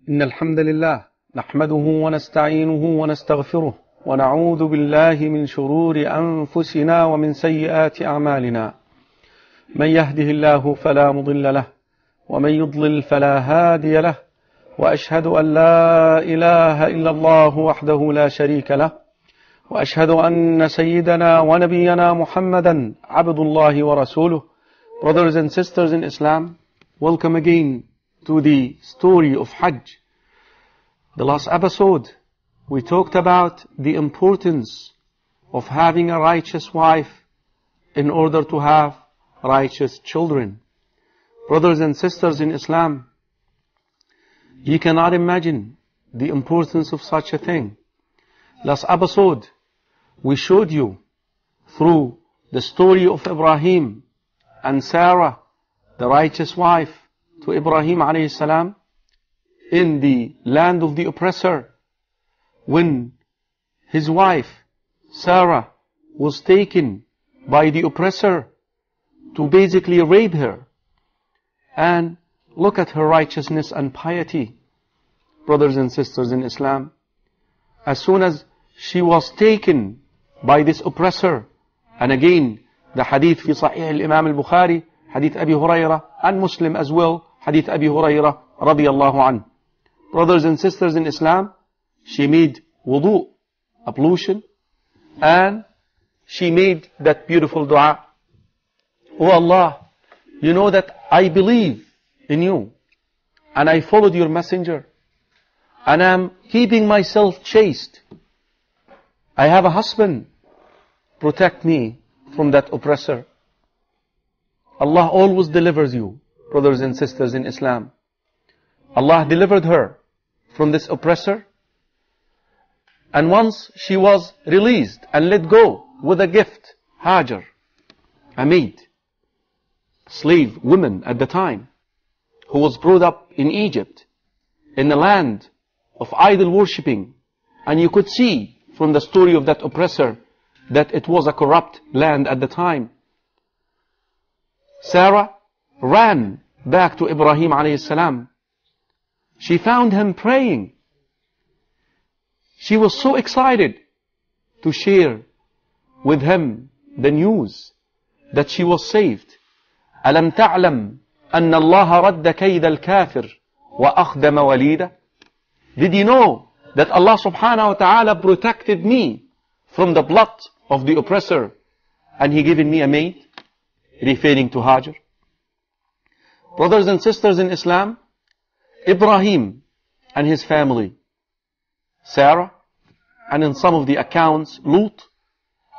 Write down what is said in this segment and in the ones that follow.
إن الحمد لله نحمده ونستعينه ونستغفره ونعوذ بالله من شرور أنفسنا ومن سيئات أعمالنا من يهده الله فلا مضل له ومن يضلل فلا هادي له وأشهد أن لا إله إلا الله وحده لا شريك له وأشهد أن سيدنا ونبينا محمدا عبد الله ورسوله. Brothers and sisters in Islam, welcome again to the story of Hajj. The last episode we talked about the importance of having a righteous wife in order to have righteous children. Brothers and sisters in Islam, you cannot imagine the importance of such a thing. Last episode we showed you through the story of Ibrahim and Sarah, the righteous wife to Ibrahim alayhi salam, in the land of the oppressor, when his wife Sarah was taken by the oppressor to basically rape her. And look at her righteousness and piety. Brothers and sisters in Islam, as soon as she was taken by this oppressor, and again the hadith fi Sahih al-Imam al-Bukhari, hadith Abi Hurairah, and Muslim as well, hadith Abi Hurairah radiyallahu anhu. Brothers and sisters in Islam, she made wudu, ablution, and she made that beautiful dua. Oh Allah, you know that I believe in you, and I followed your messenger, and I'm keeping myself chaste. I have a husband. Protect me from that oppressor. Allah always delivers you, brothers and sisters in Islam. Allah delivered her from this oppressor, and once she was released and let go with a gift, Hajar, a maid, slave woman at the time, who was brought up in Egypt, in the land of idol worshipping, and you could see from the story of that oppressor that it was a corrupt land at the time. Sarah ran back to Ibrahim alayhi salam. She found him praying. She was so excited to share with him the news that she was saved. أَلَمْ تَعْلَمْ أَنَّ اللَّهَ رَدَّ كَيْدَ الْكَافِرِ وَأَخْدَمَ وَلِيدَهُ. Did you know that Allah subhanahu wa ta'ala protected me from the blood of the oppressor, and He given me a maid? Referring to Hajar. Brothers and sisters in Islam, Ibrahim and his family, Sarah, and in some of the accounts, Lut,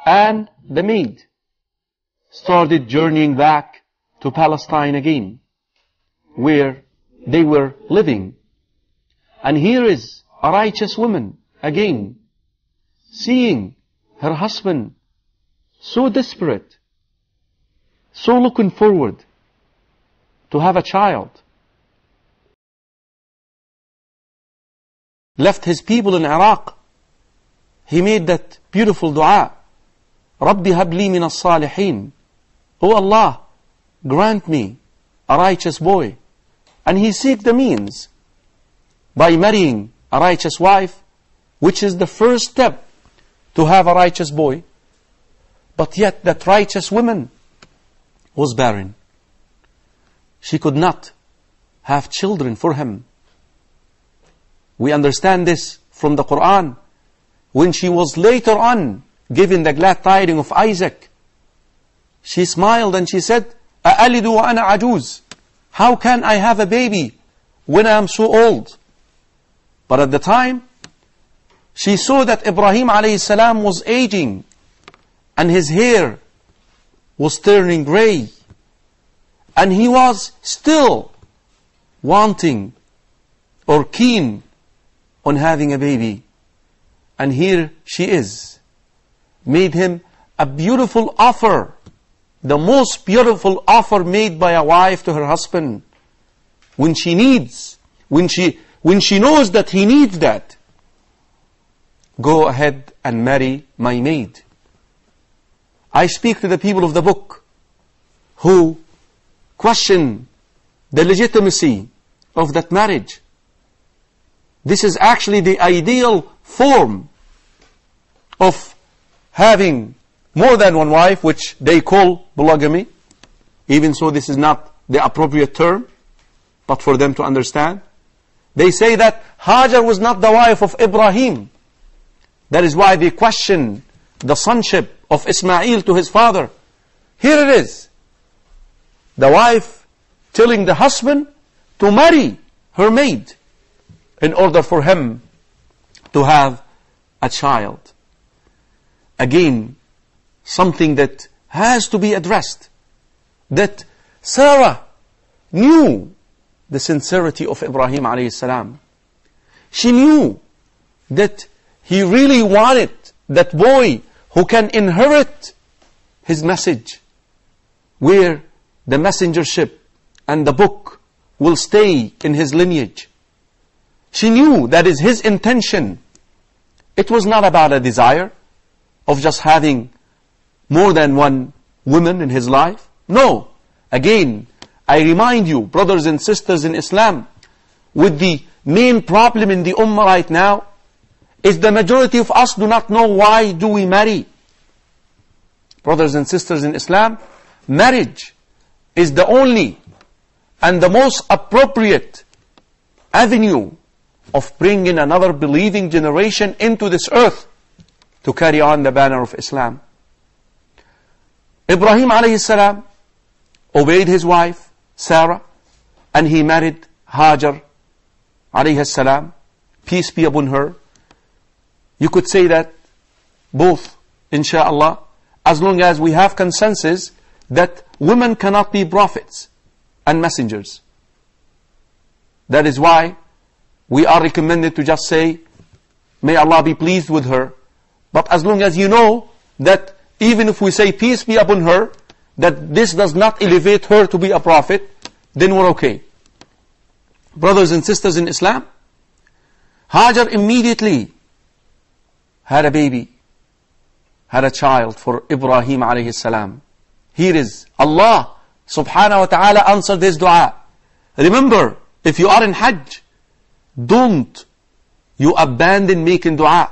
and the maid, started journeying back to Palestine again, where they were living. And here is a righteous woman again, seeing her husband so desperate, so looking forward to have a child. Left his people in Iraq. He made that beautiful dua, Rabbi habli min as-salihin. Oh Allah, grant me a righteous boy. And he seek the means by marrying a righteous wife, which is the first step to have a righteous boy. But yet that righteous woman was barren. She could not have children for him. We understand this from the Quran. When she was later on given the glad tidings of Isaac, she smiled and she said, أَأَلِدُ وَأَنَا عَجُوزٌ. How can I have a baby when I am so old? But at the time, she saw that Ibrahim alayhi salam was aging, and his hair was turning gray, and he was still wanting or keen on having a baby. And here she is, made him a beautiful offer, the most beautiful offer made by a wife to her husband, when she needs, when she knows that he needs that. Go ahead and marry my maid. I speak to the people of the book who question the legitimacy of that marriage. This is actually the ideal form of having more than one wife, which they call polygamy. Even so, this is not the appropriate term, but for them to understand. They say that Hajar was not the wife of Ibrahim. That is why they question the sonship of Ismail to his father. Here it is. The wife telling the husband to marry her maid in order for him to have a child. Again, something that has to be addressed. That Sarah knew the sincerity of Ibrahim alayhi salam. She knew that he really wanted that boy who can inherit his message, where the messengership and the book will stay in his lineage. She knew that is his intention. It was not about a desire of just having more than one woman in his life. No. Again, I remind you, brothers and sisters in Islam, with the main problem in the ummah right now, is the majority of us do not know why do we marry. Brothers and sisters in Islam, marriage is the only and the most appropriate avenue of bringing another believing generation into this earth to carry on the banner of Islam. Ibrahim alayhi salam obeyed his wife, Sarah, and he married Hajar alayhi salam, peace be upon her. You could say that both, insha'Allah, as long as we have consensus that women cannot be prophets and messengers. That is why we are recommended to just say, may Allah be pleased with her. But as long as you know that even if we say peace be upon her, that this does not elevate her to be a prophet, then we're okay. Brothers and sisters in Islam, Hajar immediately had a baby, had a child for Ibrahim alayhi salam. Here is Allah subhanahu wa ta'ala answered his dua. Remember, if you are in Hajj, don't you abandon making dua.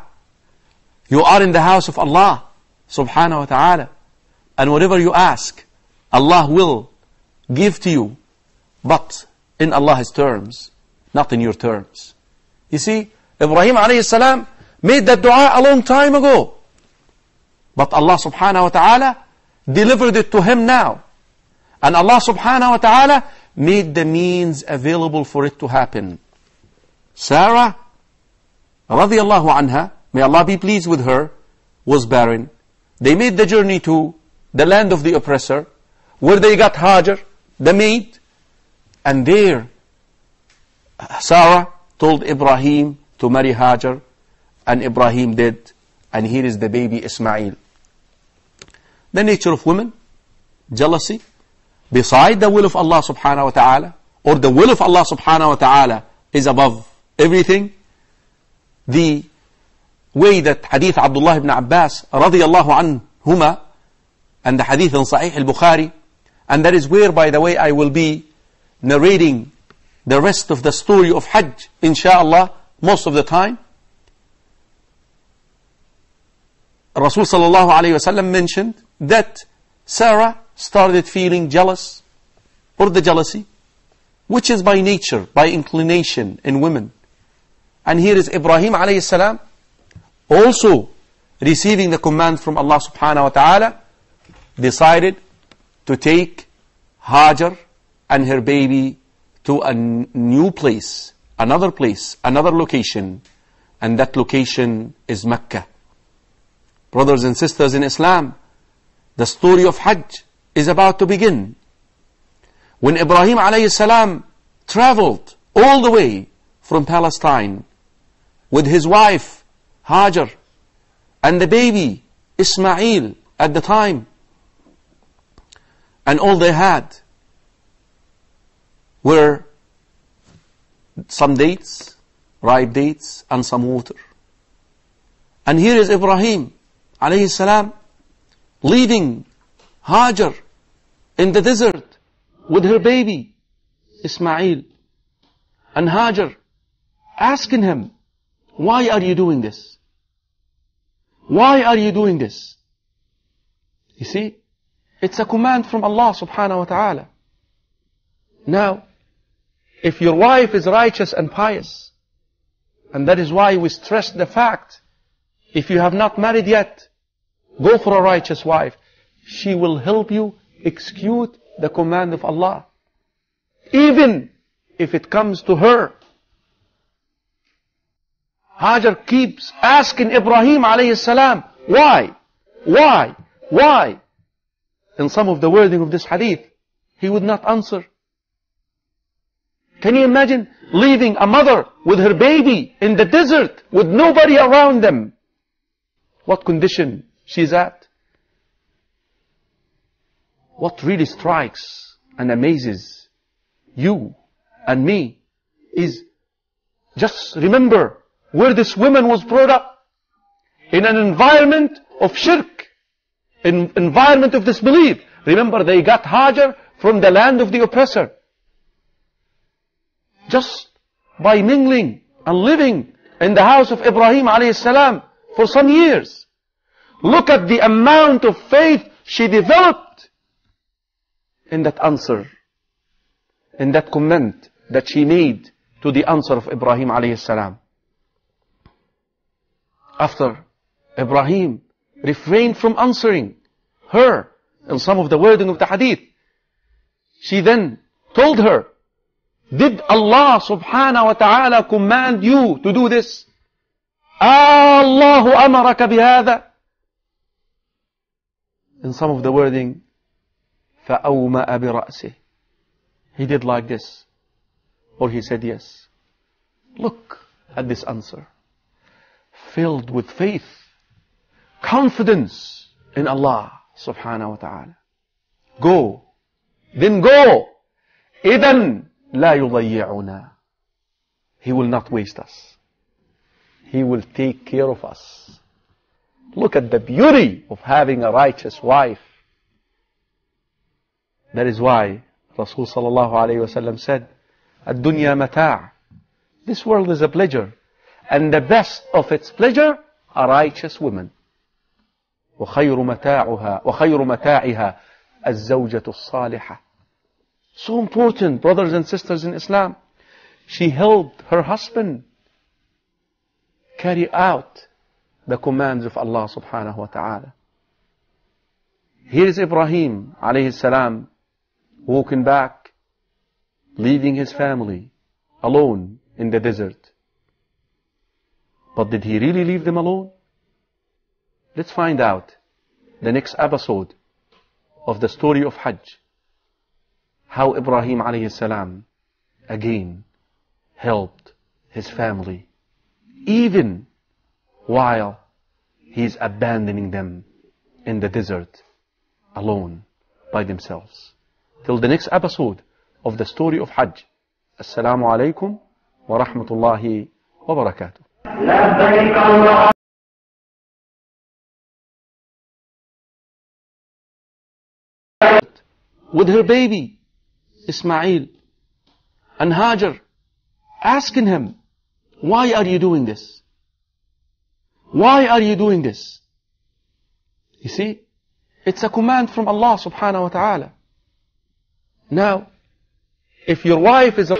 You are in the house of Allah subhanahu wa ta'ala. And whatever you ask, Allah will give to you. But in Allah's terms, not in your terms. You see, Ibrahim alayhi salam made that dua a long time ago. But Allah subhanahu wa ta'ala delivered it to him now. And Allah subhanahu wa ta'ala made the means available for it to happen. Sarah, radiallahu anha, may Allah be pleased with her, was barren. They made the journey to the land of the oppressor, where they got Hajar, the maid. And there, Sarah told Ibrahim to marry Hajar, and Ibrahim did. And here is the baby Ismail. The nature of women, jealousy, beside the will of Allah subhanahu wa ta'ala, or the will of Allah subhanahu wa ta'ala is above everything. The way that hadith Abdullah ibn Abbas radiyallahu anhuma, and the hadith in Sahih al-Bukhari, and that is where, by the way, I will be narrating the rest of the story of Hajj, insha'Allah, most of the time. Rasul sallallahu alayhi wa sallam mentioned that Sarah started feeling jealous, or the jealousy, which is by nature, by inclination in women. And here is Ibrahim alayhi salam, also receiving the command from Allah subhanahu wa ta'ala, decided to take Hajar and her baby to a new place, another location, and that location is Mecca. Brothers and sisters in Islam, the story of Hajj is about to begin. When Ibrahim alayhi salam traveled all the way from Palestine with his wife Hajar and the baby Ismail at the time, and all they had were some dates, ripe dates, and some water. And here is Ibrahim alayhi salam leading Hajar in the desert with her baby Ismail. and Hajar asking him, why are you doing this? Why are you doing this? You see, it's a command from Allah subhanahu wa ta'ala. Now, if your wife is righteous and pious, and that is why we stress the fact, if you have not married yet, go for a righteous wife. She will help you execute the command of Allah. Even if it comes to her. Hajar keeps asking Ibrahim alayhi salam, why? Why? Why? In some of the wording of this hadith, he would not answer. Can you imagine leaving a mother with her baby in the desert with nobody around them? What condition she's at? What really strikes and amazes you and me is just remember where this woman was brought up. In an environment of shirk, an environment of disbelief. Remember, they got Hajar from the land of the oppressor. Just by mingling and living in the house of Ibrahim alayhi salam for some years. Look at the amount of faith she developed in that answer, in that comment that she made to the answer of Ibrahim alayhi salam. After Ibrahim refrained from answering her in some of the wording of the hadith, she then told her, did Allah subhanahu wa ta'ala command you to do this? Allahu amaraka bihada? In some of the wording, فَأَوْمَأَ بِرَأْسِهِ. He did like this. Or he said yes. Look at this answer. Filled with faith, confidence in Allah subhanahu wa ta'ala. Go. Then go. إِذَنْ لَا يُضَيِّعُنَا. He will not waste us. He will take care of us. Look at the beauty of having a righteous wife. That is why Rasul sallallahu alayhi wa sallam said, الدنيا متاع. This world is a pleasure. And the best of its pleasure are righteous women. وخير متاعها الزوجة الصالحة. So important, brothers and sisters in Islam. She helped her husband carry out the commands of Allah subhanahu wa ta'ala. Here is Ibrahim alayhi salam walking back, leaving his family alone in the desert. But did he really leave them alone? Let's find out the next episode of the story of Hajj. How Ibrahim alayhi salam again helped his family, even while he's abandoning them in the desert, alone, by themselves. Till the next episode of the story of Hajj. Assalamu alaikum wa rahmatullahi wa barakatuh. With her baby, Ismail, and Hajar, asking him, why are you doing this? Why are you doing this? You see, it's a command from Allah subhanahu wa ta'ala. Now, if your wife is a